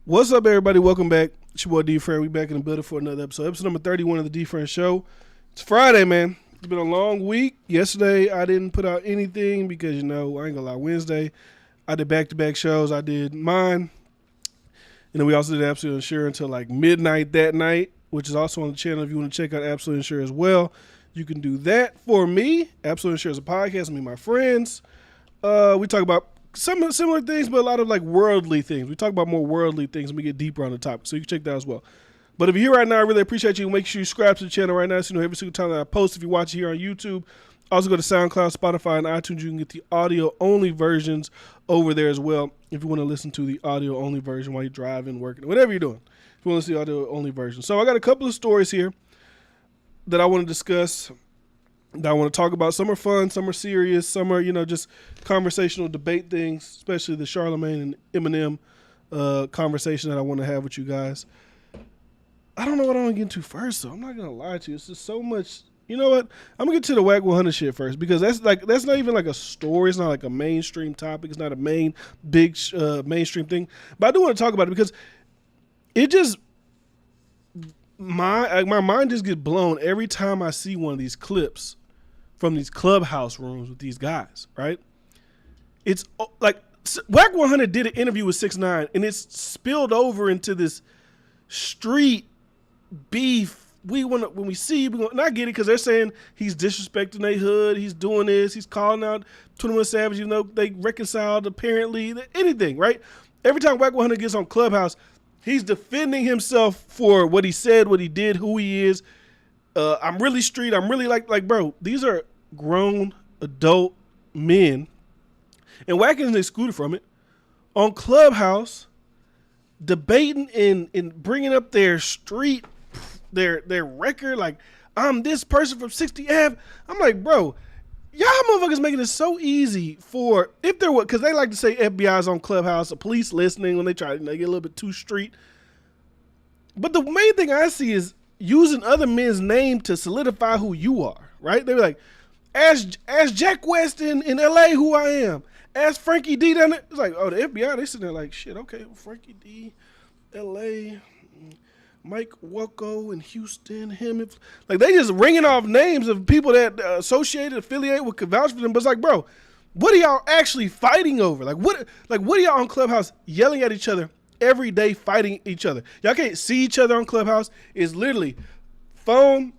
What's up, everybody? Welcome back. It's your boy D Friend. We back in the building for another episode. Episode number 31 of the D Friend Show. It's Friday, man. It's been a long week. Yesterday, I didn't put out anything because, I ain't gonna lie, Wednesday, I did back-to-back shows. I did mine. And then we also did Absolute Insure until like midnight that night, which is also on the channel. If you want to check out Absolute Insure as well, you can do that for me. Absolute Insure is a podcast. Me and my friends. We talk about some similar things, but a lot of like worldly things. We talk about more worldly things and we get deeper on the topic. So you can check that as well. But if you're here right now, I really appreciate you. Make sure you subscribe to the channel right now so you know every single time that I post. If you watch it here on YouTube, also go to Soundcloud, Spotify, and iTunes. You can get the audio-only versions over there as well if you want to listen to the audio-only version while you're driving, working, whatever you're doing. If you want to see the audio-only version. So I got a couple of stories here that I want to discuss, that I want to talk about. Some are fun, some are serious, some are, just conversational debate things, especially the Charlamagne and Eminem conversation that I want to have with you guys. I don't know what I want to get into first, though. I'm not going to lie to you. It's just so much. You know what? I'm going to get to the Wack 100 shit first because that's not even like a story. It's not like a mainstream topic. It's not a big mainstream thing. But I do want to talk about it because it just, my mind just gets blown every time I see one of these clips from these clubhouse rooms with these guys, right? It's like Wack 100 did an interview with 6ix9ine and it's spilled over into this street beef. When we see, and I get it because they're saying he's disrespecting their hood, he's doing this, he's calling out 21 Savage, even though they reconciled apparently, anything, right? Every time Wack 100 gets on Clubhouse, he's defending himself for what he said, what he did, who he is. I'm really street. I'm really like, bro, these are grown adult men, and Wack isn't excluded from it. On Clubhouse, debating and bringing up their street, their record, like, I'm this person from 60 Ave. I'm like, bro, y'all motherfuckers making it so easy for, if there were, because they like to say FBI's on Clubhouse, the police listening when they try to get a little bit too street. But the main thing I see is using other men's name to solidify who you are, right? They were like, ask Jack West in LA who I am. Ask Frankie D down there. It's like, oh, the FBI, they sitting there like, shit, okay, well, Frankie D, LA, Mike Wacko in Houston, like they just ringing off names of people that affiliate with, could vouch for them. But it's like, bro, what are y'all actually fighting over? Like what are y'all on Clubhouse yelling at each other every day, fighting each other? Y'all can't see each other on Clubhouse. It's literally phone,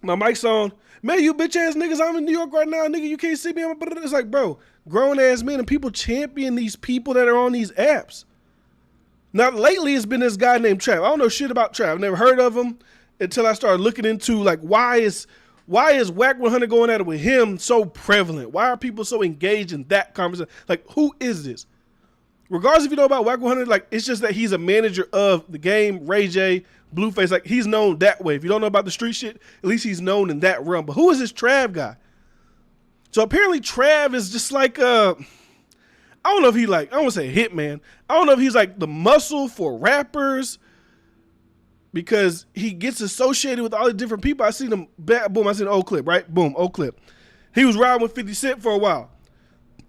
my mic's on. Man, you bitch ass niggas, I'm in New York right now, nigga, you can't see me. It's like, bro, grown ass men and people champion these people that are on these apps. Now, lately, it's been this guy named Trav. I don't know shit about Trav. I've never heard of him until I started looking into, like, why is Wack 100 going at it with him so prevalent? Why are people so engaged in that conversation? Like, who is this? Regardless if you know about Wack 100, like, it's just that he's a manager of the game, Ray J, Blueface. Like, he's known that way. If you don't know about the street shit, at least he's known in that realm. But who is this Trav guy? So apparently Trav is just like I don't know if he like, I don't want to say hitman. I don't know if he's like the muscle for rappers because he gets associated with all the different people. I seen him, boom, I seen an old clip, right? Boom, old clip. He was riding with 50 Cent for a while.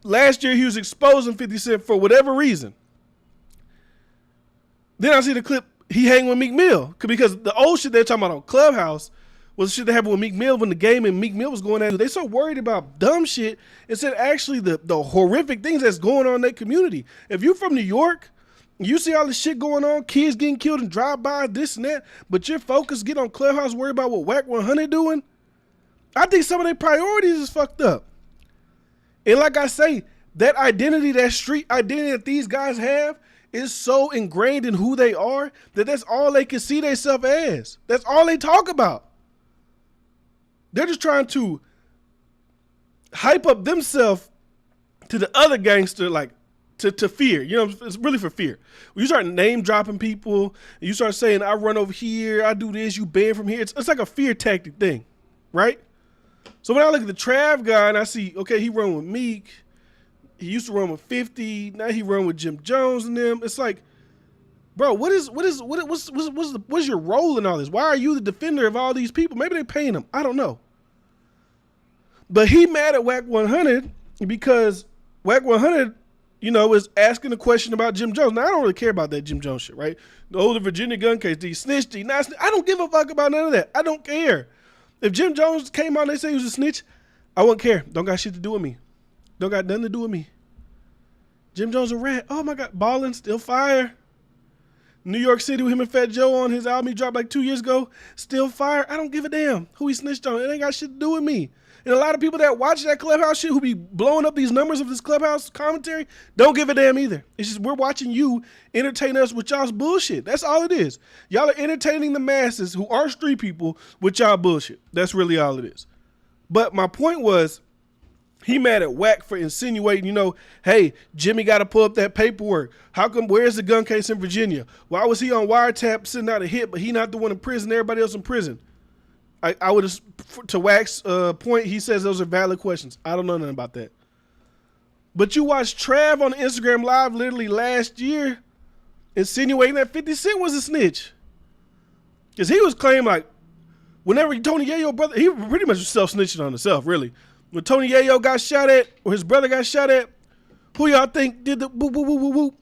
Last year, he was exposing 50 Cent for whatever reason. Then I see the clip, he hang with Meek Mill because the old shit they're talking about on Clubhouse was the shit that happened with Meek Mill when the game and Meek Mill was going at it. They so worried about dumb shit instead of actually the horrific things that's going on in that community. If you're from New York, you see all this shit going on, kids getting killed in drive-by, this and that, but your focus get on Clubhouse, worry about what Wack 100 doing, I think some of their priorities is fucked up. And like I say, that identity, that street identity that these guys have is so ingrained in who they are that that's all they can see themselves as. That's all they talk about. They're just trying to hype up themselves to the other gangster, like to fear. It's really for fear. When you start name dropping people, and you start saying, I run over here, I do this, you ban from here. It's like a fear tactic thing, right? So when I look at the Trav guy and I see, okay, he run with Meek, he used to run with 50, now he run with Jim Jones and them. It's like, bro, what's your role in all this? Why are you the defender of all these people? Maybe they're paying him. I don't know. But he mad at Wack 100 because Wack 100 was asking a question about Jim Jones. Now, I don't really care about that Jim Jones shit, right? The Virginia gun case, did he snitch, did he not snitch? I don't give a fuck about none of that. I don't care. If Jim Jones came out and they say he was a snitch, I wouldn't care. Don't got shit to do with me. Don't got nothing to do with me. Jim Jones a rat. Oh my God. Ballin', still fire. New York City with him and Fat Joe on his album he dropped like 2 years ago. Still fire. I don't give a damn who he snitched on. It ain't got shit to do with me. And a lot of people that watch that Clubhouse shit who be blowing up these numbers of this Clubhouse commentary don't give a damn either. It's just we're watching you entertain us with y'all's bullshit. That's all it is. Y'all are entertaining the masses who are street people with y'all bullshit. That's really all it is. But my point was, he mad at Wack for insinuating, hey, Jimmy got to pull up that paperwork. How come, where's the gun case in Virginia? Why was he on wiretap sitting out a hit, but he not the one in prison, everybody else in prison? I would have, to Wack's point, he says those are valid questions. I don't know nothing about that. But you watched Trav on Instagram Live literally last year insinuating that 50 Cent was a snitch. Because he was claiming like, whenever Tony Yayo brother, he pretty much was self-snitching on himself, really. When Tony Yayo got shot at, or his brother got shot at, who y'all think did the boop, boop, boop, boop, boop?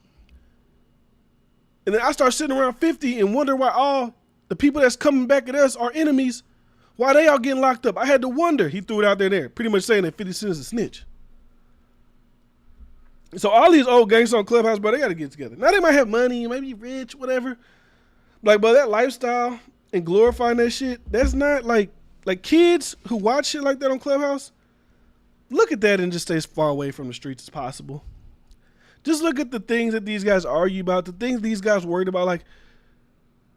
And then I start sitting around 50 and wonder why all the people that's coming back at us are enemies. Why they all getting locked up? I had to wonder. He threw it out there, pretty much saying that 50 Cent is a snitch. So all these old gangsters on Clubhouse, bro, they got to get together. Now they might have money, maybe rich, whatever. Like, but that lifestyle and glorifying that shit, that's not like kids who watch shit like that on Clubhouse. Look at that and just stay as far away from the streets as possible. Just look at the things that these guys argue about, the things these guys worried about. Like,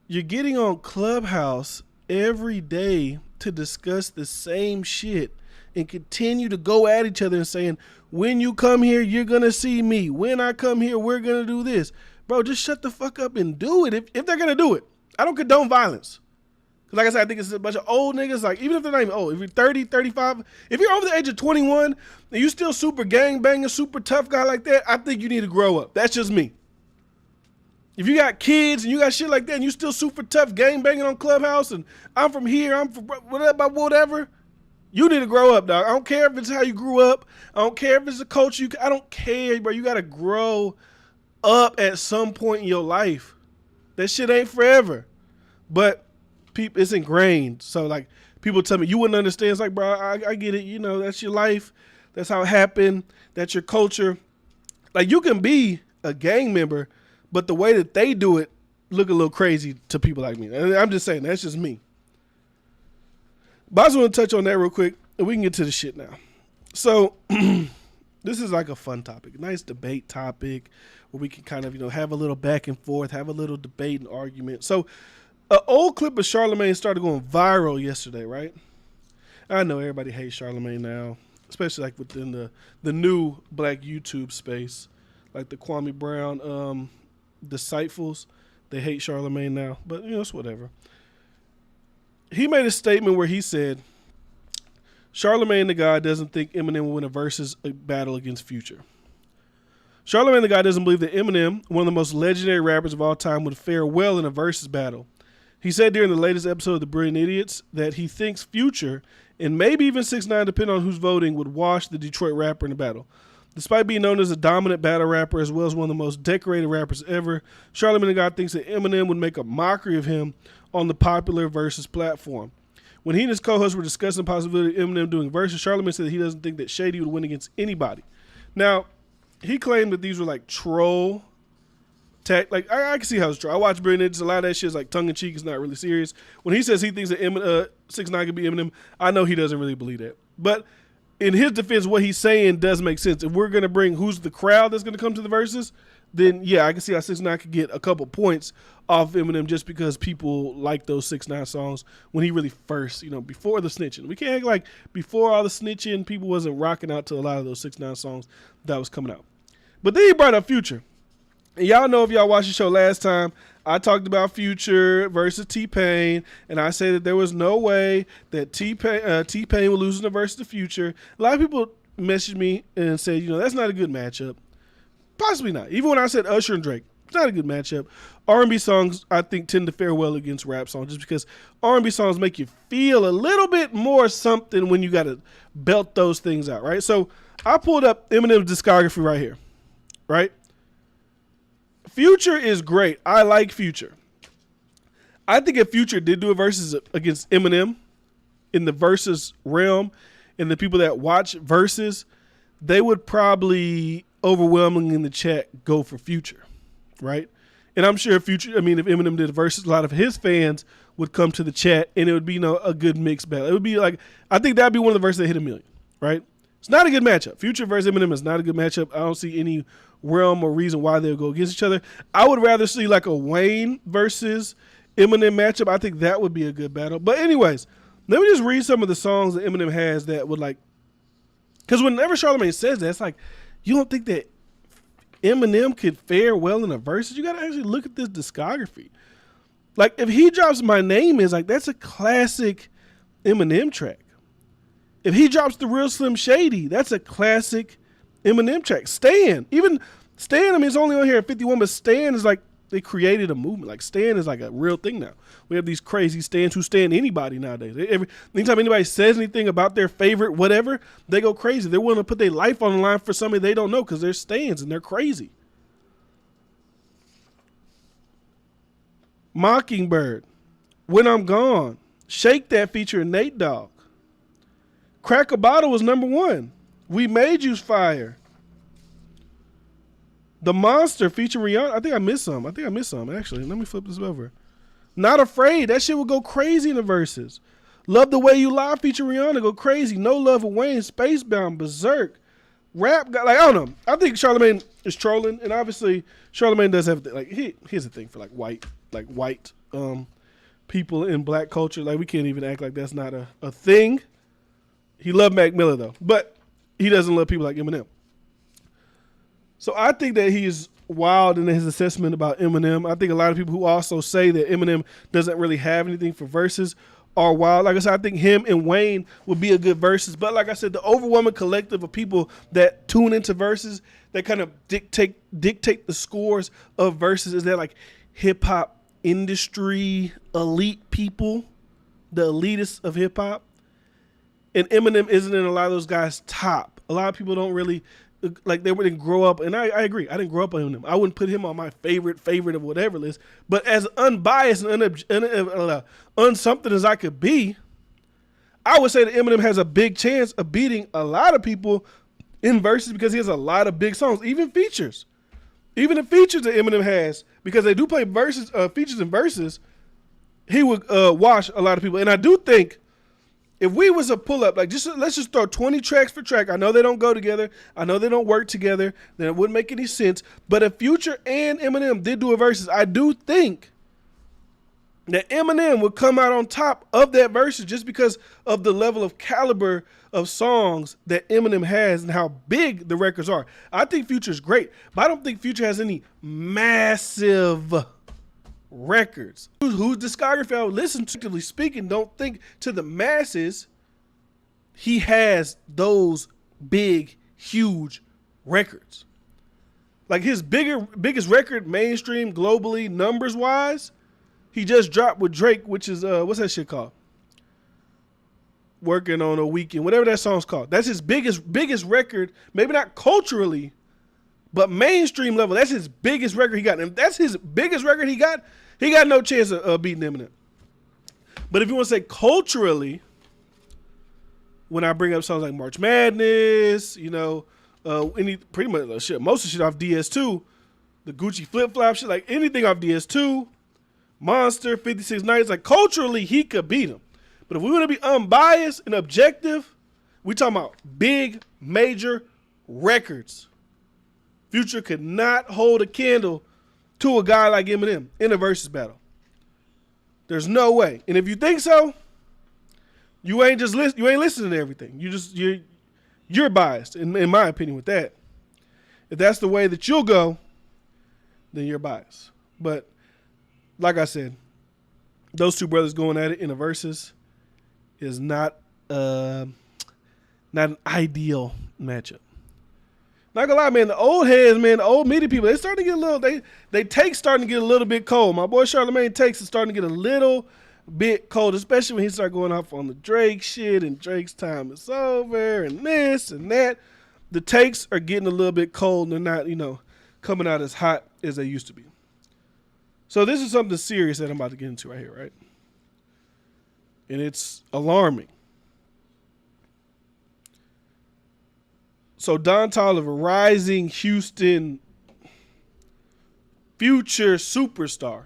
you're getting on Clubhouse every day to discuss the same shit and continue to go at each other and saying, when you come here, you're going to see me. When I come here, we're going to do this. Bro, just shut the fuck up and do it if they're going to do it. I don't condone violence. Like I said, I think it's a bunch of old niggas. Like, even if they're not even old, if you're 30, 35, if you're over the age of 21 and you still super gang banging, super tough guy like that, I think you need to grow up. That's just me. If you got kids and you got shit like that and you still super tough gang banging on Clubhouse and I'm from here, I'm from whatever, you need to grow up, dog. I don't care if it's how you grew up. I don't care if it's a culture. I don't care, bro. You got to grow up at some point in your life. That shit ain't forever. But people, it's ingrained. So like people tell me you wouldn't understand. It's like, bro, I get it. That's your life. That's how it happened. That's your culture. Like, you can be a gang member, but the way that they do it look a little crazy to people like me. And I'm just saying, that's just me. But I just want to touch on that real quick, and we can get to the shit now. So this is like a fun topic, a nice debate topic where we can kind of, have a little back and forth, have a little debate and argument. So an old clip of Charlamagne started going viral yesterday, right? I know everybody hates Charlamagne now, especially like within the new black YouTube space, like the Kwame Brown disciples. They hate Charlamagne now, but it's whatever. He made a statement where he said, Charlamagne the God doesn't think Eminem will win a versus battle against Future. Charlamagne the God doesn't believe that Eminem, one of the most legendary rappers of all time, would fare well in a versus battle. He said during the latest episode of The Brilliant Idiots that he thinks Future, and maybe even 6ix9ine, depending on who's voting, would wash the Detroit rapper in the battle. Despite being known as a dominant battle rapper as well as one of the most decorated rappers ever, Charlamagne the God thinks that Eminem would make a mockery of him on the popular versus platform. When he and his co-hosts were discussing the possibility of Eminem doing versus, Charlamagne said that he doesn't think that Shady would win against anybody. Now, he claimed that these were like troll tech. Like, I can see how it's true. I watch Brilliant Idiots. A lot of that shit is like tongue-in-cheek. It's not really serious. When he says he thinks that 6ix9ine could be Eminem, I know he doesn't really believe that. But in his defense, what he's saying does make sense. If we're going to bring who's the crowd that's going to come to the verses, then yeah, I can see how 6ix9ine could get a couple points off Eminem just because people like those 6ix9ine songs when he really first, before the snitching. We can't act like before all the snitching, people wasn't rocking out to a lot of those 6ix9ine songs that was coming out. But then he brought up Future. And y'all know, if y'all watched the show last time, I talked about Future versus T-Pain, and I said that there was no way that T-Pain would lose in the versus the Future. A lot of people messaged me and said, that's not a good matchup. Possibly not. Even when I said Usher and Drake, it's not a good matchup. R&B songs, I think, tend to fare well against rap songs just because R&B songs make you feel a little bit more something when you got to belt those things out, right? So I pulled up Eminem's discography right here. right? Future is great. I like Future. I think if Future did do a versus against Eminem in the versus realm and the people that watch versus, they would probably overwhelmingly in the chat go for Future, right? And I'm sure if Eminem did a versus, a lot of his fans would come to the chat and it would be a good mixed battle. It would be like, I think that would be one of the verses that hit 1 million, right? It's not a good matchup. Future versus Eminem is not a good matchup. I don't see any realm or reason why they'll go against each other. I would rather see like a Wayne versus Eminem matchup. I think that would be a good battle. But anyways, let me just read some of the songs that Eminem has that would like, because whenever Charlamagne says that, it's like, you don't think that Eminem could fare well in a versus? You got to actually look at this discography. Like, if he drops My Name Is, like, that's a classic Eminem track. If he drops The Real Slim Shady, that's a classic Eminem track. Stan, I mean, it's only on here at 51, but Stan is like, they created a movement. Like, Stan is like a real thing now. We have these crazy Stans who stand anybody nowadays. Anytime anybody says anything about their favorite whatever, they go crazy. They're willing to put their life on the line for somebody they don't know because they're Stans and they're crazy. Mockingbird, When I'm Gone, Shake That featuring Nate Dogg. Crack a Bottle was number 1. We Made You's fire. The Monster featuring Rihanna. I think I missed some, actually. Let me flip this over. Not Afraid. That shit would go crazy in the verses. Love the Way You Lie featuring Rihanna. Go crazy. No Love of Wayne. Spacebound. Berserk. Rap. I don't know. I think Charlamagne is trolling. And obviously, Charlamagne does have, here's the thing for white people in black culture. Like, we can't even act like that's not a thing. He loved Mac Miller, though. But he doesn't love people like Eminem. So I think that he's wild in his assessment about Eminem. I think a lot of people who also say that Eminem doesn't really have anything for verses are wild. Like I said, I think him and Wayne would be a good verses. But like I said, the overwhelming collective of people that tune into verses, that kind of dictate the scores of verses, is that like hip hop industry elite people, the elitists of hip hop. And Eminem isn't in a lot of those guys' top. A lot of people don't really, like, they didn't grow up, and I agree. I didn't grow up on Eminem. I wouldn't put him on my favorite of whatever list. But as unbiased and unsomething as I could be, I would say that Eminem has a big chance of beating a lot of people in verses because he has a lot of big songs, even features. Even the features that Eminem has, because they do play verses, features and verses, he would wash a lot of people. And I do think, if we was a pull up, like let's just throw 20 tracks for track. I know they don't go together. I know they don't work together. Then it wouldn't make any sense. But if Future and Eminem did do a versus, I do think that Eminem would come out on top of that versus just because of the level of caliber of songs that Eminem has and how big the records are. I think Future's great, but I don't think Future has any massive records. Whose discography I would listen to, actively speaking, don't think to the masses he has those big, huge records. Like his biggest record, mainstream, globally, numbers wise, he just dropped with Drake, which is what's that shit called? Working on a Weekend, whatever that song's called. That's his biggest record, maybe not culturally, but mainstream level. That's his biggest record he got. And that's his biggest record he got no chance of beating Eminem. But if you want to say culturally, when I bring up songs like March Madness, pretty much shit, most of the shit off DS2, the Gucci Flip Flop shit, like anything off DS2, Monster, 56 Nights, like culturally he could beat him. But if we want to be unbiased and objective, we talking about big, major records. Future could not hold a candle to a guy like Eminem in a versus battle. There's no way. And if you think so, you ain't listening to everything. You're biased, in my opinion, with that. If that's the way that you'll go, then you're biased. But like I said, those two brothers going at it in a versus is not an ideal matchup. Not gonna lie, man, the old heads, man, the old media people, they starting to get a little, they takes starting to get a little bit cold. My boy Charlamagne takes is starting to get a little bit cold, especially when he start going off on the Drake shit and Drake's time is over and this and that. The takes are getting a little bit cold and they're not, coming out as hot as they used to be. So this is something serious that I'm about to get into right here, right? And it's alarming. So Don Toliver, rising Houston future superstar.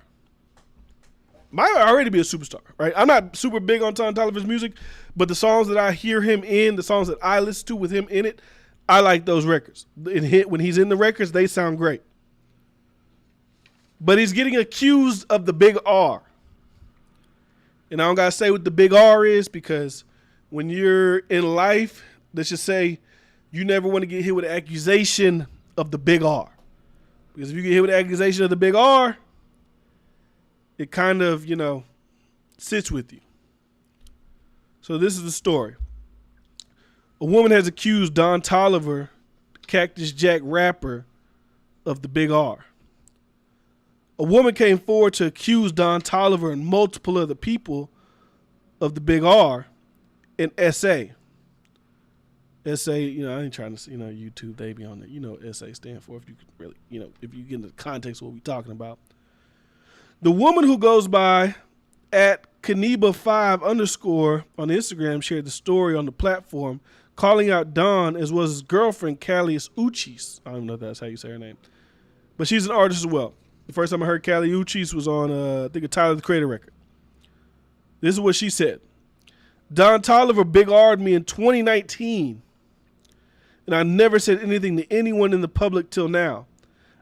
Might already be a superstar, right? I'm not super big on Don Toliver's music, but the songs that I hear him in, the songs that I listen to with him in it, I like those records. When he's in the records, they sound great. But he's getting accused of the big R. And I don't got to say what the big R is, because when you're in life, let's just say you never want to get hit with an accusation of the big R. Because if you get hit with an accusation of the big R, it kind of, sits with you. So this is the story. A woman has accused Don Toliver, Cactus Jack rapper, of the big R. A woman came forward to accuse Don Toliver and multiple other people of the big R in SA. SA, I ain't trying to, YouTube, they be on there. SA stand for, if you could really, if you get into the context of what we're talking about. The woman who goes by at Kaniba5_ on Instagram shared the story on the platform, calling out Don as well as his girlfriend, Candace Uchis. I don't even know if that's how you say her name. But she's an artist as well. The first time I heard Candace Uchis was on, I think, a Tyler, the Creator record. This is what she said. Don Toliver big R'd me in 2019. And I never said anything to anyone in the public till now.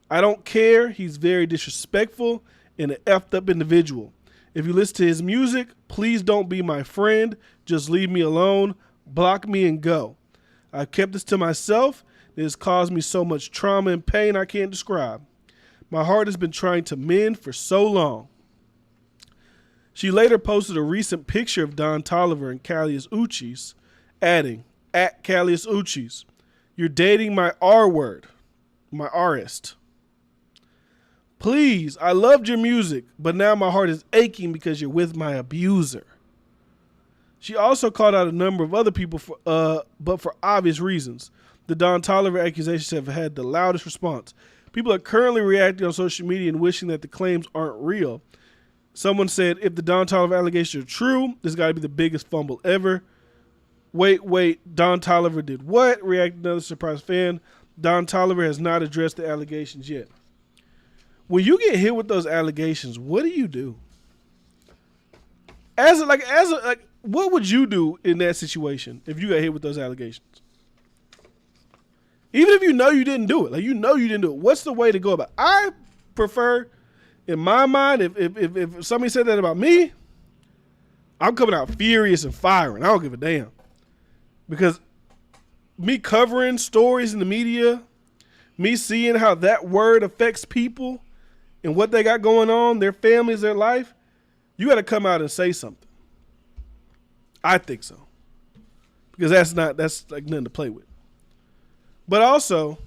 I don't care. He's very disrespectful and an effed up individual. If you listen to his music, please don't be my friend. Just leave me alone. Block me and go. I've kept this to myself. It has caused me so much trauma and pain I can't describe. My heart has been trying to mend for so long. She later posted a recent picture of Don Toliver and Candace Uchis, adding, at Candace Uchis, you're dating my R word, my artist. Please, I loved your music, but now my heart is aching because you're with my abuser. She also called out a number of other people, but for obvious reasons. The Don Toliver accusations have had the loudest response. People are currently reacting on social media and wishing that the claims aren't real. Someone said, if the Don Toliver allegations are true, this got to be the biggest fumble ever. Wait, Don Toliver did what? Reacted another surprised fan. Don Toliver has not addressed the allegations yet. When you get hit with those allegations, what do you do? What would you do in that situation if you got hit with those allegations? Even if you know you didn't do it, you didn't do it. What's the way to go about it? I prefer, in my mind, if somebody said that about me, I'm coming out furious and firing. I don't give a damn. Because me covering stories in the media, me seeing how that word affects people and what they got going on, their families, their life, you got to come out and say something. I think so. Because that's like nothing to play with. But also,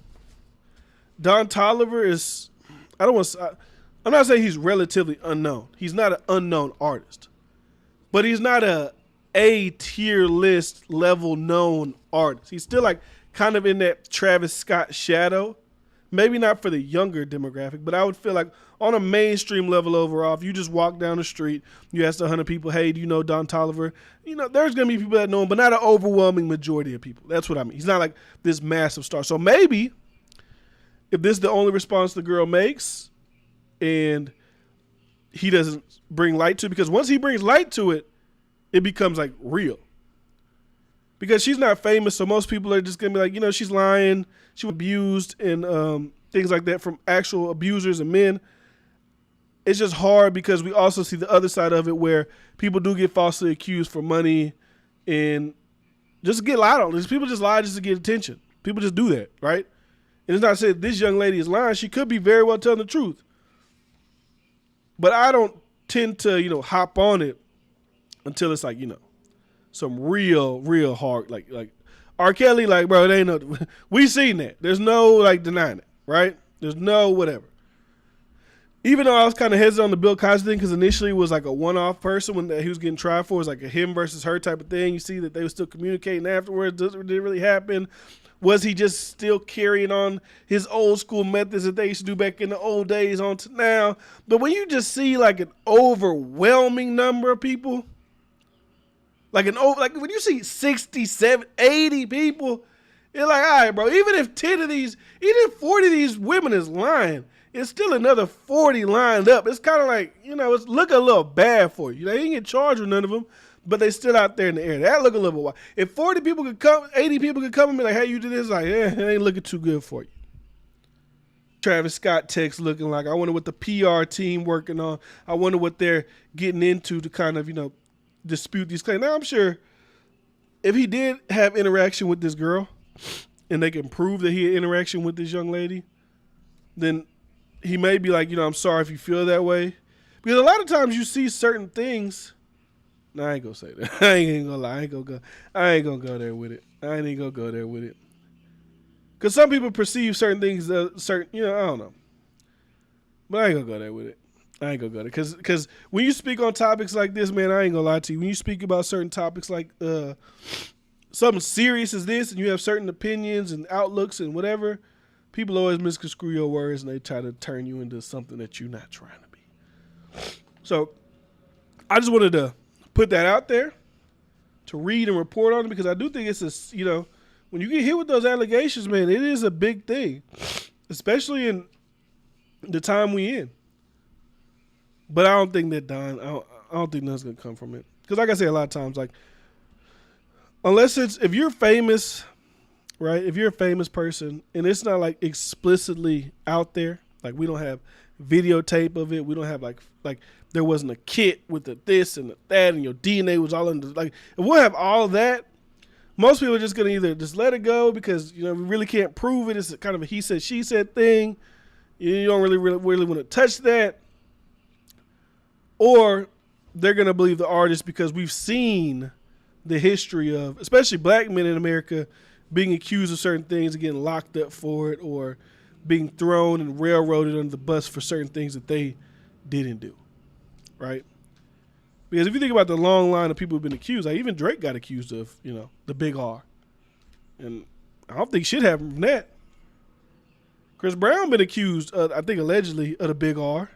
Don Toliver is, I'm not saying he's relatively unknown. He's not an unknown artist. But he's not a tier list level known artist. He's still like kind of in that Travis Scott shadow. Maybe not for the younger demographic, but I would feel like on a mainstream level overall, if you just walk down the street, you ask 100 people, hey, do you know Don Toliver? There's going to be people that know him, but not an overwhelming majority of people. That's what I mean. He's not like this massive star. So maybe if this is the only response the girl makes and he doesn't bring light to it, because once he brings light to it, it becomes like real. Because she's not famous, so most people are just going to be like, she's lying, she was abused and things like that from actual abusers and men. It's just hard because we also see the other side of it where people do get falsely accused for money and just get lied on. People just lie just to get attention. People just do that, right? And it's not saying this young lady is lying. She could be very well telling the truth. But I don't tend to, hop on it until it's like, some real hard, like R. Kelly, like, bro, it ain't no, we seen that. There's no denying it, right? There's no whatever. Even though I was kind of hesitant on the Bill Cosby thing, because initially it was like a one-off person when he was getting tried for, it was like a him versus her type of thing. You see that they were still communicating afterwards. Did it really happen? Was he just still carrying on his old school methods that they used to do back in the old days on to now? But when you just see like an overwhelming number of people, like when you see 60, 70, 80 people, you're like, all right, bro, even if 10 of these, even if 40 of these women is lying, it's still another 40 lined up. It's kind of like, it's looking a little bad for you. They didn't get charged with none of them, but they still out there in the air. That look a little bit wild. If 40 people could come, 80 people could come and be like, hey, you did this, like, it ain't looking too good for you. Travis Scott text looking like, I wonder what the PR team working on. I wonder what they're getting into to kind of, dispute these claims. Now, I'm sure if he did have interaction with this girl and they can prove that he had interaction with this young lady, then he may be like, I'm sorry if you feel that way. Because a lot of times you see certain things. No, I ain't gonna say that. I ain't gonna lie. I ain't gonna go there with it. Because some people perceive certain things, I don't know. But I ain't gonna go there with it. Because when you speak on topics like this, man, I ain't gonna lie to you. When you speak about certain topics like something serious as this, and you have certain opinions and outlooks and whatever, people always misconstrue your words and they try to turn you into something that you're not trying to be. So I just wanted to put that out there to read and report on it, because I do think it's when you get hit with those allegations, man, it is a big thing, especially in the time we in. But I don't think that Don, I don't think nothing's gonna come from it. Because like I say a lot of times, like, if you're famous, right? If you're a famous person and it's not like explicitly out there, like we don't have videotape of it, we don't have like there wasn't a kit with the this and the that and your DNA was all in the, like, if we'll have all of that, most people are just gonna either just let it go because we really can't prove it. It's kind of a he said she said thing. You don't really want to touch that, or they're gonna believe the artist because we've seen the history of, especially black men in America, being accused of certain things and getting locked up for it, or being thrown and railroaded under the bus for certain things that they didn't do, right? Because if you think about the long line of people who've been accused, like even Drake got accused of, the big R. And I don't think shit happened from that. Chris Brown been accused, I think allegedly, of the big R.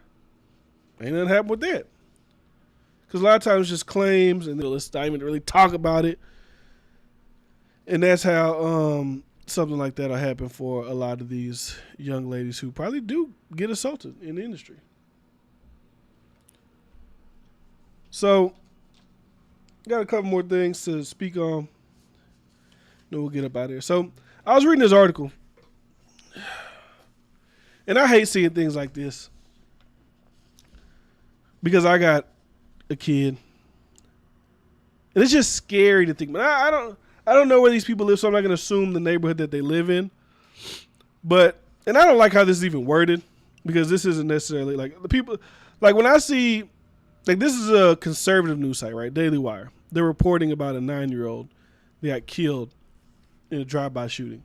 Ain't nothing happened with that. Because a lot of times it's just claims and it's not even to really talk about it. And that's how something like that will happen for a lot of these young ladies who probably do get assaulted in the industry. So, got a couple more things to speak on. Then we'll get up out of here. So, I was reading this article. And I hate seeing things like this. Because I got a kid. And it's just scary to think. But I don't know where these people live, so I'm not going to assume the neighborhood that they live in. And I don't like how this is even worded. Because this isn't necessarily, like, the people, like, when I see, like, this is a conservative news site, right? Daily Wire. They're reporting about a 9-year-old that got killed in a drive-by shooting.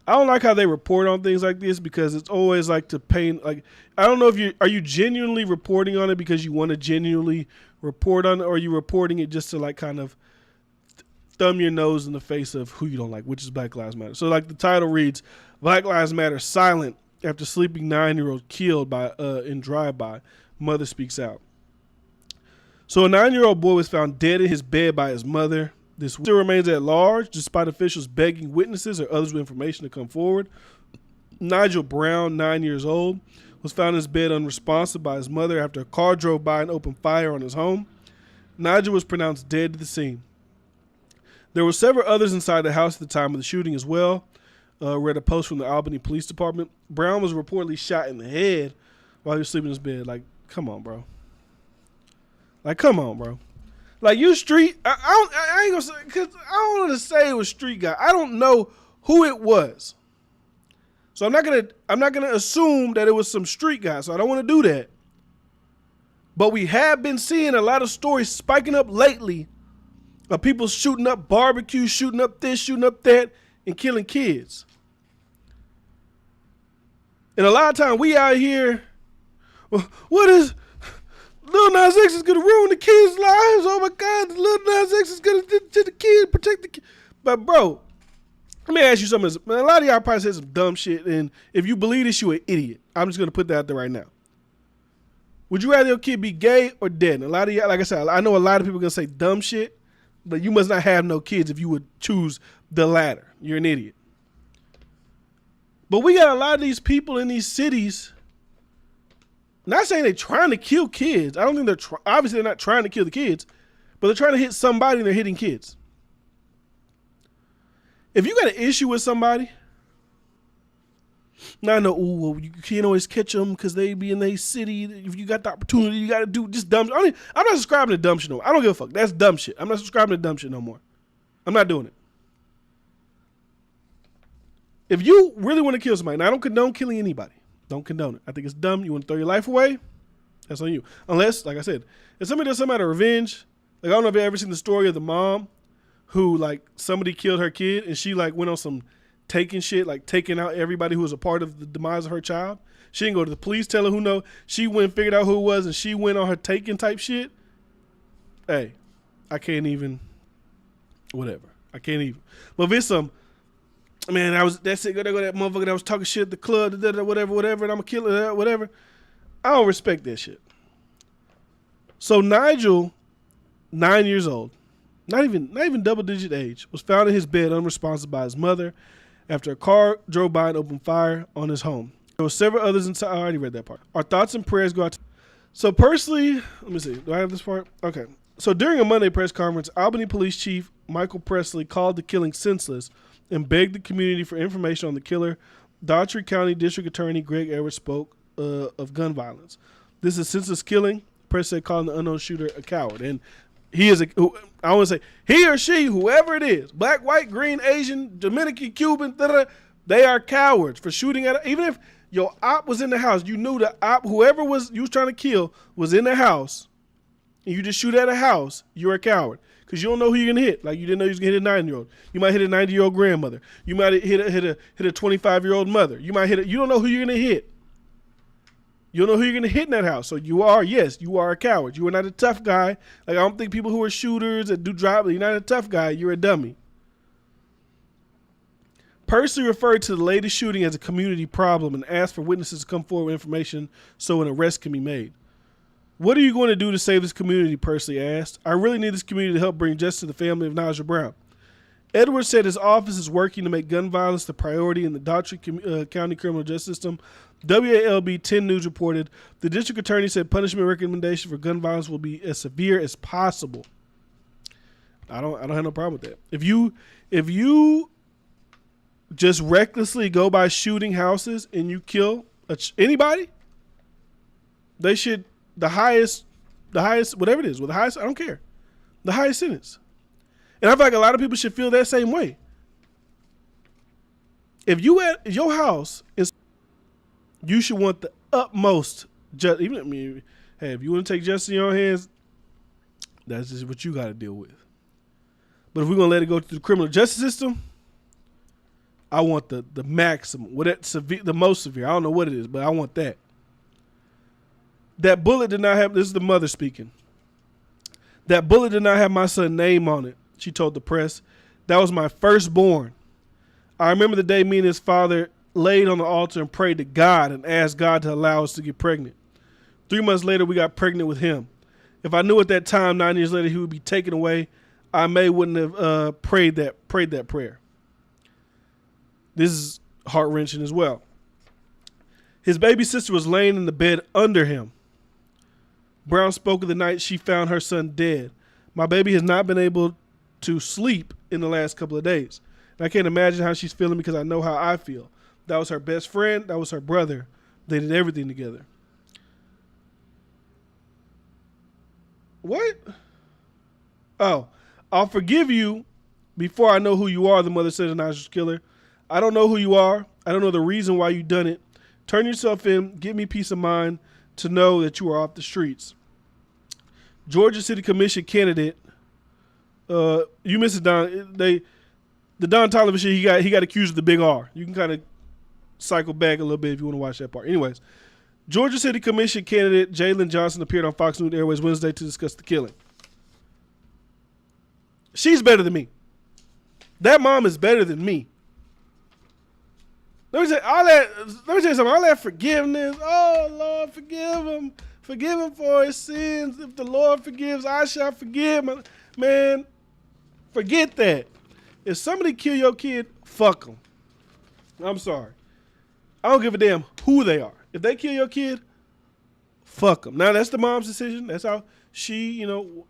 I don't like how they report on things like this because it's always like to paint, like, I don't know if are you genuinely reporting on it because you want to genuinely report on it, or are you reporting it just to like kind of thumb your nose in the face of who you don't like, which is Black Lives Matter. So like the title reads, Black Lives Matter silent after sleeping 9-year-old killed by in drive-by. Mother speaks out. So a 9-year-old boy was found dead in his bed by his mother. This still remains at large, despite officials begging witnesses or others with information to come forward. Nigel Brown, 9 years old, was found in his bed unresponsive by his mother after a car drove by and opened fire on his home. Nigel was pronounced dead at the scene. There were several others inside the house at the time of the shooting as well. Read a post from the Albany Police Department. Brown was reportedly shot in the head while he was sleeping in his bed. Like, come on, bro. Like, you street, I ain't gonna say, because I don't want to say it was street guy. I don't know who it was. So I'm not gonna assume that it was some street guy. So I don't want to do that. But we have been seeing a lot of stories spiking up lately of people shooting up barbecues, shooting up this, shooting up that, and killing kids. And a lot of time we out here, well, what is Lil Nas X is gonna ruin the kids' lives? Oh my God, Lil Nas X is gonna to the kids, protect the kids. But bro, Let me ask you something. Man, a lot of y'all probably said some dumb shit, and if you believe this, you an idiot. I'm just gonna put that out there right now. Would you rather your kid be gay or dead? And a lot of y'all, like I said, I know a lot of people are gonna say dumb shit, but you must not have no kids if you would choose the latter. You're an idiot. But we got a lot of these people in these cities. Not saying they're trying to kill kids. I don't think obviously they're not trying to kill the kids, but they're trying to hit somebody and they're hitting kids. If you got an issue with somebody, now I know, well, you can't always catch them because they be in their city. If you got the opportunity, you got to do just dumb. I'm not subscribing to dumb shit no more. I don't give a fuck. That's dumb shit. I'm not subscribing to dumb shit no more. I'm not doing it. If you really want to kill somebody, now I don't condone killing anybody. Don't condone it. I think it's dumb. You want to throw your life away? That's on you. Unless, like I said, if somebody does something out of revenge, like I don't know if you've ever seen the story of the mom who, like, somebody killed her kid and she, like, went on some taking shit, like taking out everybody who was a part of the demise of her child. She didn't go to the police, tell her who know. She went and figured out who it was and she went on her taking type shit. Hey, I can't even, whatever. I can't even. But if it's some, man, that's it. There go that motherfucker that was talking shit at the club, whatever, and I'm a killer, whatever. I don't respect that shit. So Nigel, 9 years old, not even double-digit age, was found in his bed unresponsive by his mother after a car drove by and opened fire on his home. There were several others inside. I already read that part. Our thoughts and prayers go out to. So personally, let me see. Do I have this part? Okay. So during a Monday press conference, Albany Police Chief Michael Presley called the killing senseless and begged the community for information on the killer. Daughtry County District Attorney Greg Edwards spoke of gun violence. This is senseless killing. Presley said calling the unknown shooter a coward. And he is I want to say, he or she, whoever it is, black, white, green, Asian, Dominican, Cuban, they are cowards for shooting at, even if your op was in the house, you knew the op, whoever you was trying to kill was in the house, and you just shoot at a house, you're a coward. Because you don't know who you're going to hit. Like you didn't know you was going to hit a 9-year-old. You might hit a 90-year-old grandmother. You might hit a 25-year-old mother. You might you don't know who you're going to hit. You don't know who you're going to hit in that house. So you are a coward. You are not a tough guy. Like I don't think people who are shooters that do drive, you're not a tough guy. You're a dummy. Percy referred to the latest shooting as a community problem and asked for witnesses to come forward with information so an arrest can be made. What are you going to do to save this community, Percy asked. I really need this community to help bring justice to the family of Nigel Brown. Edwards said his office is working to make gun violence the priority in the Daughtry County criminal justice system. WALB 10 News reported the district attorney said punishment recommendation for gun violence will be as severe as possible. I don't have no problem with that. If you just recklessly go by shooting houses and you kill anybody, they should the highest whatever it is, with the highest, I don't care, the highest sentence. And I feel like a lot of people should feel that same way. If you at your house is, you should want the utmost. Even hey, if you want to take justice in your own hands, that's just what you got to deal with. But if we're gonna let it go through the criminal justice system, I want the maximum, the most severe. I don't know what it is, but I want that. That bullet did not have. This is the mother speaking. That bullet did not have my son's name on it, she told the press. That was my firstborn. I remember the day me and his father laid on the altar and prayed to God and asked God to allow us to get pregnant. 3 months later, we got pregnant with him. If I knew at that time, 9 years later, he would be taken away, I wouldn't have prayed that prayer. This is heart-wrenching as well. His baby sister was laying in the bed under him. Brown spoke of the night she found her son dead. My baby has not been able to sleep in the last couple of days. And I can't imagine how she's feeling because I know how I feel. That was her best friend. That was her brother. They did everything together. What? Oh, I'll forgive you before I know who you are, the mother said to Nigel's killer. I don't know who you are. I don't know the reason why you done it. Turn yourself in. Give me peace of mind to know that you are off the streets. Georgia City Commission candidate, you missed it, Don. The Don Toliver shit, he got accused of the big R. You can kind of cycle back a little bit if you want to watch that part. Anyways, Georgia City Commission candidate Jalen Johnson appeared on Fox News Airways Wednesday to discuss the killing. She's better than me. That mom is better than me. Let me say all that. Let me tell you something. All that forgiveness. Oh Lord, forgive him. Forgive him for his sins. If the Lord forgives, I shall forgive. Man, forget that. If somebody kill your kid, fuck them. I'm sorry. I don't give a damn who they are. If they kill your kid, fuck them. Now that's the mom's decision. That's how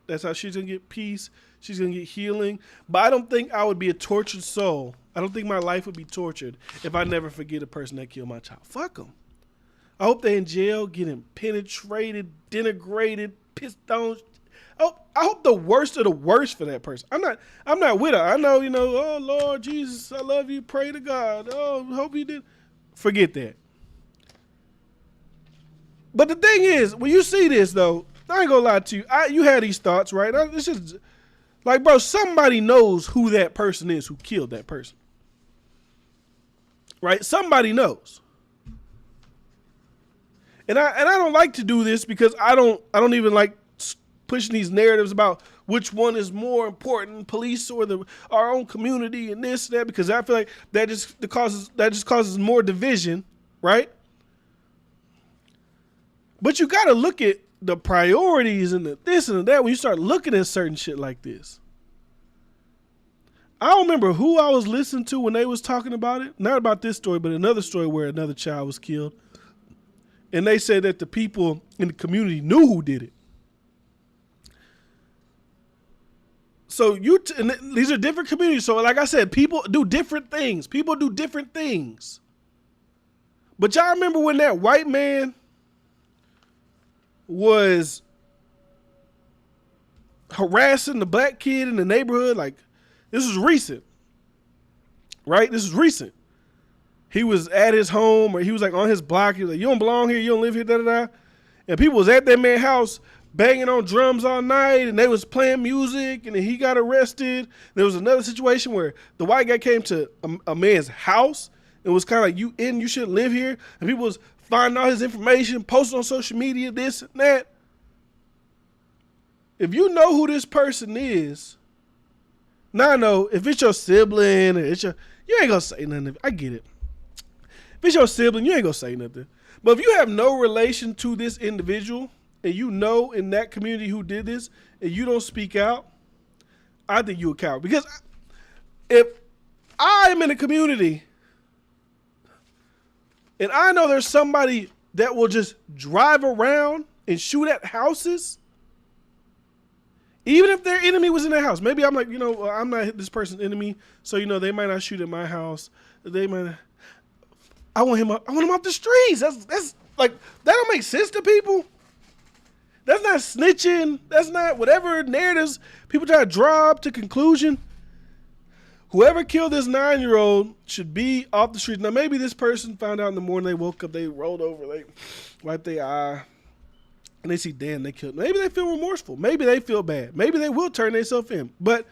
that's how she's gonna get peace. She's gonna get healing. But I don't think I would be a tortured soul. I don't think my life would be tortured if I never forget a person that killed my child. Fuck them. I hope they in jail, getting penetrated, denigrated, pissed on. I hope the worst of the worst for that person. I'm not with her. I know, oh Lord Jesus, I love you. Pray to God. Oh, hope you did. Forget that. But the thing is, when you see this though, I ain't gonna lie to you. You had these thoughts, right? It's just like, bro, somebody knows who that person is who killed that person. Right? Somebody knows. And I don't like to do this because I don't even like pushing these narratives about which one is more important, police or our own community and this and that, because I feel like that just causes more division, right? But you got to look at the priorities and the this and the that when you start looking at certain shit like this. I don't remember who I was listening to when they was talking about it. Not about this story, but another story where another child was killed. And they said that the people in the community knew who did it. So these are different communities. So like I said, people do different things. But y'all remember when that white man was harassing the black kid in the neighborhood? Like, this was recent, right? This is recent. He was at his home, or he was like on his block. He was like, you don't belong here. You don't live here, da-da-da. And people was at that man's house banging on drums all night, and they was playing music, and then he got arrested. There was another situation where the white guy came to a man's house and was kind of like, you shouldn't live here. And people was finding all his information, posting on social media, this and that. If you know who this person is, now I know if it's your sibling, or you ain't gonna say nothing. I get it. If it's your sibling, you ain't gonna say nothing. But if you have no relation to this individual, and you know in that community who did this, and you don't speak out, I think you a coward. Because if I am in a community and I know there's somebody that will just drive around and shoot at houses, even if their enemy was in their house, maybe I'm like, I'm not this person's enemy, so they might not shoot at my house. They might. I want him off the streets. That's like, that don't make sense to people. That's not snitching. That's not whatever narratives people try to draw up to conclusion. Whoever killed this 9-year-old should be off the streets. Now, maybe this person found out in the morning, they woke up, they rolled over, they wiped their eye, and they see, damn, they killed. Maybe they feel remorseful. Maybe they feel bad. Maybe they will turn themselves in. But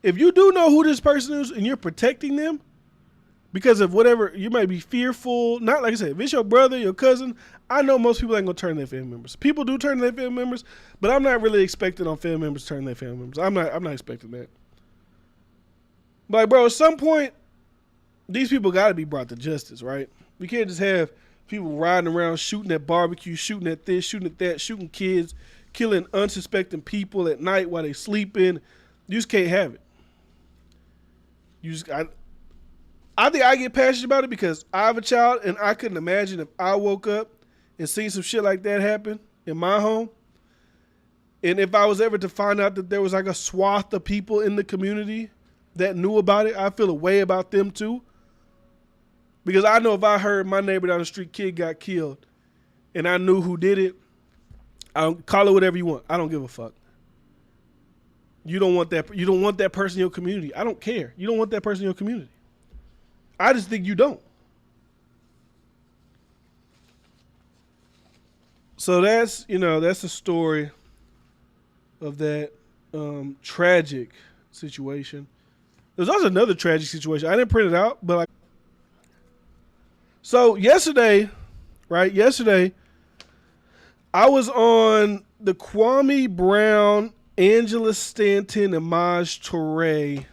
if you do know who this person is and you're protecting them because of whatever, you might be fearful. Not like I said, if it's your brother, your cousin, I know most people ain't going to turn their family members. People do turn their family members, but I'm not really expecting on family members to turn their family members. I'm not expecting that. But, like, bro, at some point, these people got to be brought to justice, right? We can't just have people riding around shooting at barbecue, shooting at this, shooting at that, shooting kids, killing unsuspecting people at night while they sleeping. You just can't have it. I think I get passionate about it because I have a child, and I couldn't imagine if I woke up and seen some shit like that happen in my home. And if I was ever to find out that there was like a swath of people in the community that knew about it, I feel a way about them too. Because I know if I heard my neighbor down the street kid got killed and I knew who did it, I don't call it whatever you want. I don't give a fuck. You don't want that person in your community. I don't care. You don't want that person in your community. I just think you don't. So that's the story of that tragic situation. There's also another tragic situation. I didn't print it out, but so yesterday, I was on the Kwame Brown, Angela Stanton, and Maj Touré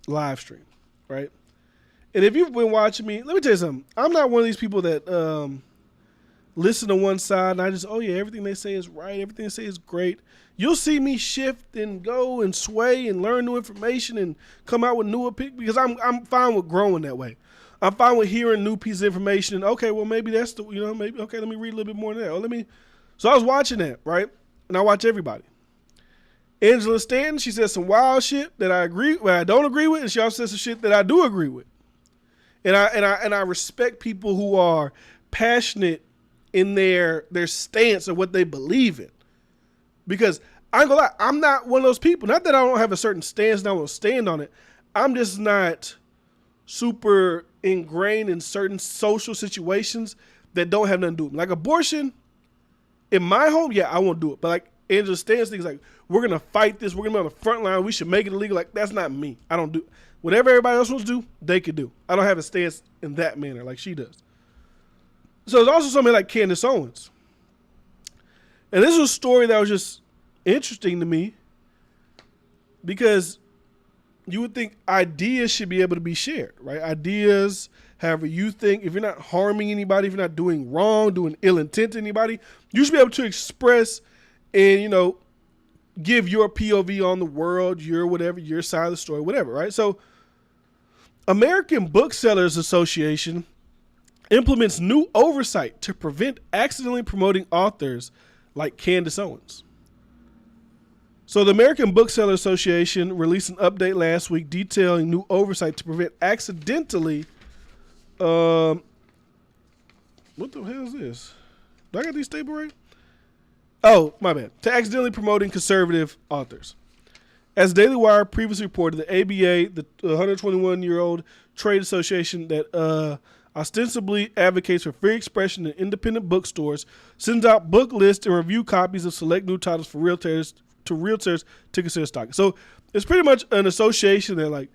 live stream, right? And if you've been watching me, let me tell you something. I'm not one of these people that listen to one side and I just, oh yeah, everything they say is right. Everything they say is great. You'll see me shift and go and sway and learn new information and come out with new opinions because I'm fine with growing that way. I'm fine with hearing new pieces of information and okay, well maybe that's the, maybe, okay, let me read a little bit more of that. Or so I was watching that, right? And I watch everybody. Angela Stanton, she says some wild shit that I don't agree with, and she also says some shit that I do agree with. And I respect people who are passionate in their stance of what they believe in. Because I ain't gonna lie, I'm not one of those people. Not that I don't have a certain stance and I won't stand on it. I'm just not super ingrained in certain social situations that don't have nothing to do with me. Like abortion, in my home, yeah, I won't do it. But like Angela Stanton's things like, we're gonna fight this, we're gonna be on the front line, we should make it illegal. Like, that's not me. I don't do whatever everybody else wants to do, they could do. I don't have a stance in that manner like she does. So there's also somebody like Candace Owens. And this was a story that was just interesting to me because you would think ideas should be able to be shared, right? Ideas, however you think, if you're not harming anybody, if you're not doing wrong, doing ill intent to anybody, you should be able to express and, give your POV on the world, your whatever, your side of the story, whatever, right? So American Booksellers Association implements new oversight to prevent accidentally promoting authors like Candace Owens. So the American Bookseller Association released an update last week detailing new oversight to prevent accidentally, what the hell is this? Do I got these stable right? Oh, my bad. To accidentally promoting conservative authors. As Daily Wire previously reported, the ABA, the 121-year-old trade association that ostensibly advocates for free expression in independent bookstores, sends out book lists and review copies of select new titles for realtors to consider stocking. So it's pretty much an association that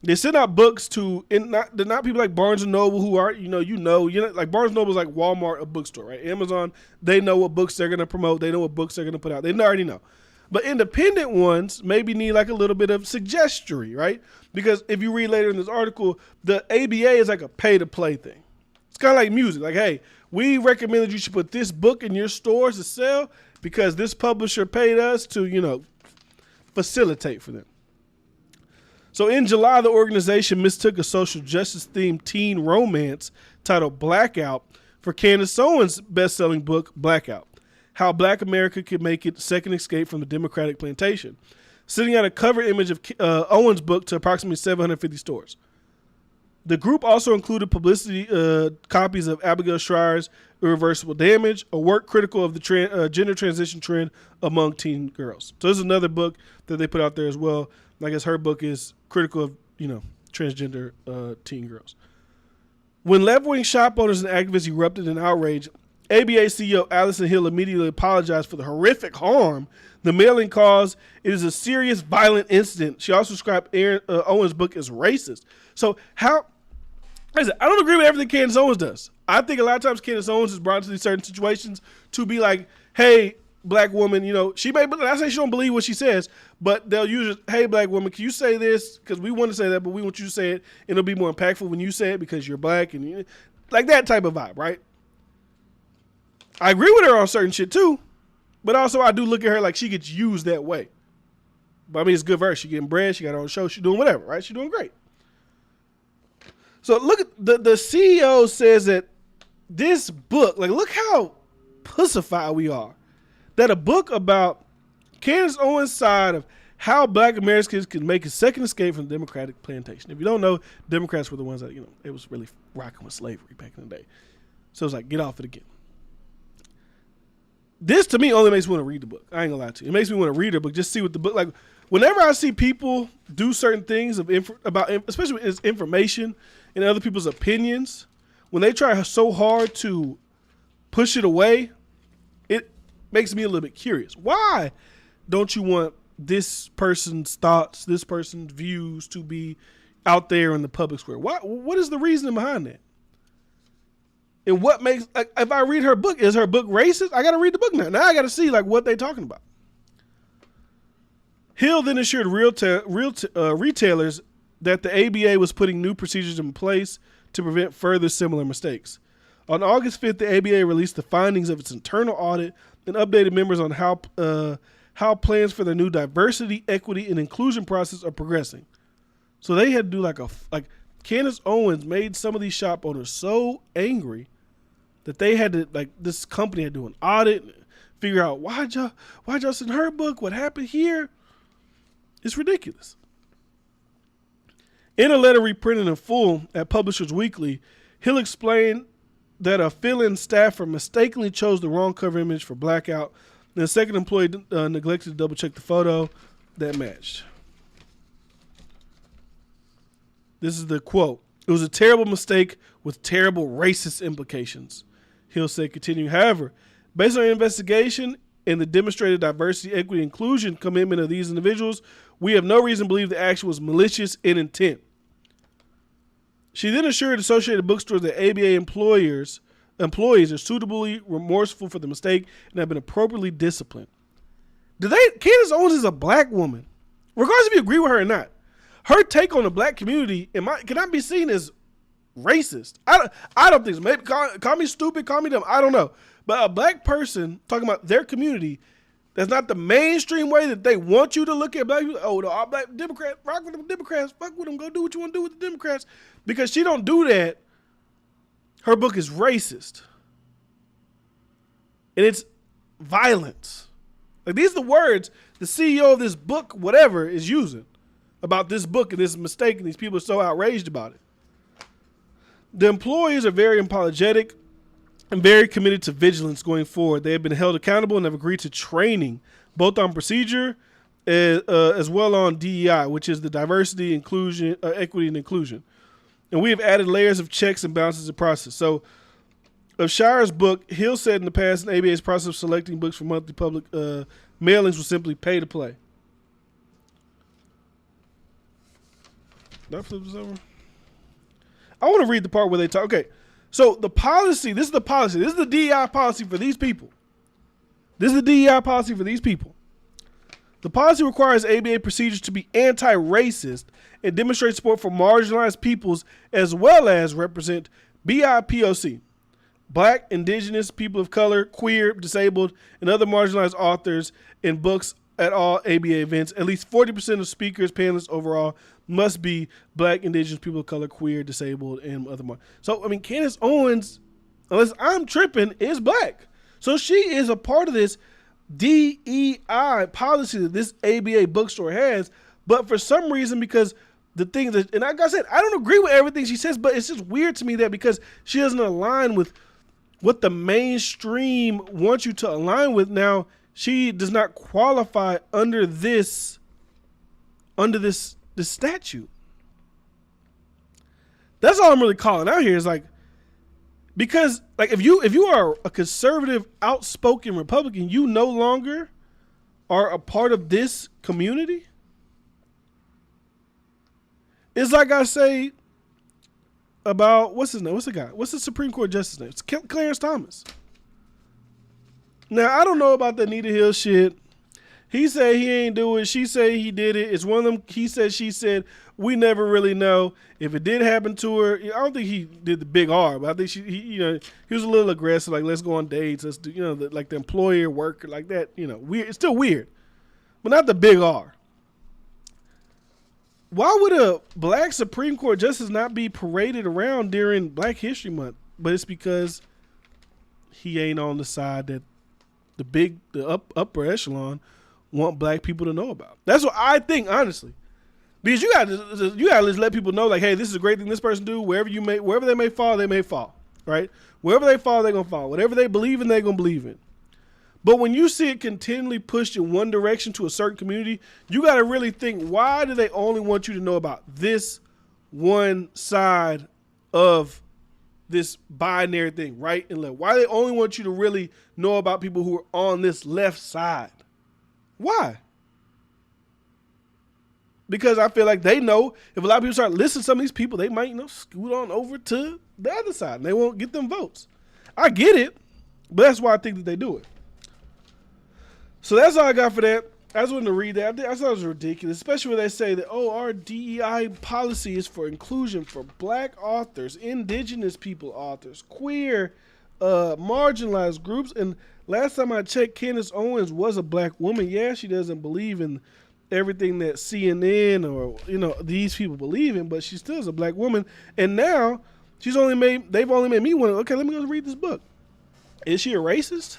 they send out books to, and they're not people like Barnes and Noble who are, like Barnes and Noble is like Walmart, a bookstore, right? Amazon, they know what books they're going to promote. They know what books they're going to put out. They already know. But independent ones maybe need like a little bit of suggestory, right? Because if you read later in this article, the ABA is like a pay-to-play thing. It's kind of like music. Like, hey, we recommend that you should put this book in your stores to sell because this publisher paid us to, facilitate for them. So in July, the organization mistook a social justice-themed teen romance titled Blackout for Candace Owens' best-selling book, Blackout: How Black America Could Make Its Second Escape from the Democratic Plantation, sending out a cover image of Owens' book to approximately 750 stores. The group also included publicity copies of Abigail Shrier's Irreversible Damage, a work critical of the gender transition trend among teen girls. So this is another book that they put out there as well. I guess her book is critical of, transgender teen girls. When left-wing shop owners and activists erupted in outrage, ABA CEO Allison Hill immediately apologized for the horrific harm the mailing caused. It is a serious, violent incident. She also described Owens' book as racist. So I don't agree with everything Candace Owens does. I think a lot of times Candace Owens is brought into these certain situations to be like, hey, black woman, she may, I say she don't believe what she says, but they'll use it, hey, black woman, can you say this? Because we want to say that, but we want you to say it, and it'll be more impactful when you say it because you're black, and like that type of vibe, right? I agree with her on certain shit too, but also I do look at her like she gets used that way. But I mean, it's good for her. She getting bread, she got her own show, she doing whatever, right? She doing great. So look at the CEO says that this book, look how pussified we are. That a book about Candace Owens' side of how black Americans can make a second escape from the Democratic plantation. If you don't know, Democrats were the ones that, it was really rocking with slavery back in the day. So it's like, get off it again. This to me only makes me want to read the book. I ain't gonna lie to you. It makes me want to read her book, just see what the book, whenever I see people do certain things especially with information and other people's opinions, when they try so hard to push it away, it makes me a little bit curious. Why don't you want this person's thoughts, this person's views to be out there in the public square? What is the reasoning behind that? And what makes, if I read her book, is her book racist? I got to read the book now. Now I got to see what they talking about. Hill then assured retailers that the ABA was putting new procedures in place to prevent further similar mistakes. On August 5th, the ABA released the findings of its internal audit and updated members on how plans for their new diversity, equity, and inclusion process are progressing. So they had to do Candace Owens made some of these shop owners so angry that they had to, this company had to do an audit and figure out why'd y'all send her book, what happened here. It's ridiculous. In a letter reprinted in full at Publishers Weekly, Hill explained that a fill-in staffer mistakenly chose the wrong cover image for Blackout, and a second employee neglected to double-check the photo that matched. This is the quote. It was a terrible mistake with terrible racist implications, Hill said, continuing. However, based on our investigation and the demonstrated diversity, equity, and inclusion commitment of these individuals, we have no reason to believe the action was malicious in intent. She then assured Associated Bookstores that ABA employees are suitably remorseful for the mistake and have been appropriately disciplined. Candace Owens is a black woman. Regardless if you agree with her or not, her take on the black community cannot be seen as racist. I don't think so. Maybe call me stupid, call me dumb. I don't know. But a black person talking about their community, that's not the mainstream way that they want you to look at black people. Oh, all black Democrats, rock with them Democrats, fuck with them, go do what you want to do with the Democrats. Because she don't do that, her book is racist. And it's violence. These are the words the CEO of this book, whatever, is using about this book and this mistake, and these people are so outraged about it. The employees are very apologetic and very committed to vigilance going forward. They have been held accountable and have agreed to training, both on procedure as well on DEI, which is the diversity, inclusion, equity, and inclusion. And we have added layers of checks and balances to the process. So, of Shire's book, Hill said in the past, an ABA's process of selecting books for monthly public mailings was simply pay to play. Did I flip this over? I want to read the part where they talk. Okay, so the policy, this is the policy. This is the DEI policy for these people. This is the DEI policy for these people. The policy requires ABA procedures to be anti-racist and demonstrate support for marginalized peoples as well as represent BIPOC, Black, Indigenous, people of color, queer, disabled, and other marginalized authors in books at all ABA events. At least 40% of speakers, panelists overall must be Black, Indigenous, people of color, queer, disabled, and other. So, I mean, Candace Owens, unless I'm tripping, is Black. So she is a part of this DEI policy that this ABA bookstore has. But for some reason, because the thing that, and like I said, I don't agree with everything she says, but it's just weird to me that because she doesn't align with what the mainstream wants you to align with, now she does not qualify under this statute. That's all I'm really calling out here is because if you are a conservative, outspoken Republican, you no longer are a part of this community. It's like I say about, what's his name? What's the guy? What's the Supreme Court justice name? It's Clarence Thomas. Now, I don't know about the Anita Hill shit. He said he ain't do it. She said he did it. It's one of them. He said, she said, we never really know if it did happen to her. I don't think he did the big R, but I think he was a little aggressive. Like, let's go on dates. Let's do, like the employer worker, like that, weird. It's still weird, but not the big R. Why would a Black Supreme Court justice not be paraded around during Black History Month? But it's because he ain't on the side that the upper echelon want Black people to know about. That's what I think, honestly. Because you gotta just let people know, like, hey, this is a great thing this person do. Wherever they may fall, they may fall. Right? Wherever they fall, they're gonna fall. Whatever they believe in, they're gonna believe in. But when you see it continually pushed in one direction to a certain community, you got to really think, why do they only want you to know about this one side of this binary thing, right and left? Why do they only want you to really know about people who are on this left side? Why? Because I feel like they know if a lot of people start listening to some of these people, they might, scoot on over to the other side and they won't get them votes. I get it, but that's why I think that they do it. So that's all I got for that. I just wanted to read that. I thought it was ridiculous, especially when they say that, oh, our DEI policy is for inclusion for black authors, indigenous people authors, queer, marginalized groups. And last time I checked, Candace Owens was a black woman. Yeah, she doesn't believe in everything that CNN or, these people believe in, but she still is a black woman. And now they've only made me want to, okay, let me go read this book. Is she a racist?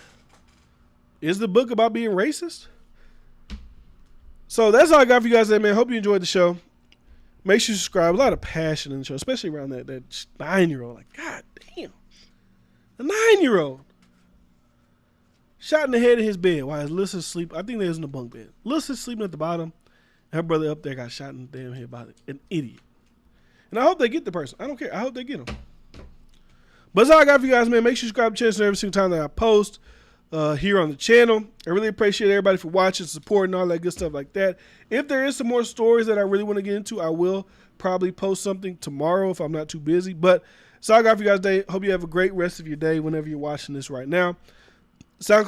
Is the book about being racist? So that's all I got for you guys today, man. Hope you enjoyed the show. Make sure you subscribe. A lot of passion in the show, especially around that 9-year-old. Like, God damn. A 9-year-old. Shot in the head in his bed while his little sister sleep. I think they was in the bunk bed. Little sister sleeping at the bottom. And her brother up there got shot in the damn head by an idiot. And I hope they get the person. I don't care. I hope they get him. But that's all I got for you guys, man. Make sure you subscribe to the channel every single time that I post. Here on the channel. I really appreciate everybody for watching, supporting, all that good stuff like that. If there is some more stories that I really want to get into, I will probably post something tomorrow if I'm not too busy. But that's all I got for you guys today. Hope you have a great rest of your day whenever you're watching this right now. SoundCloud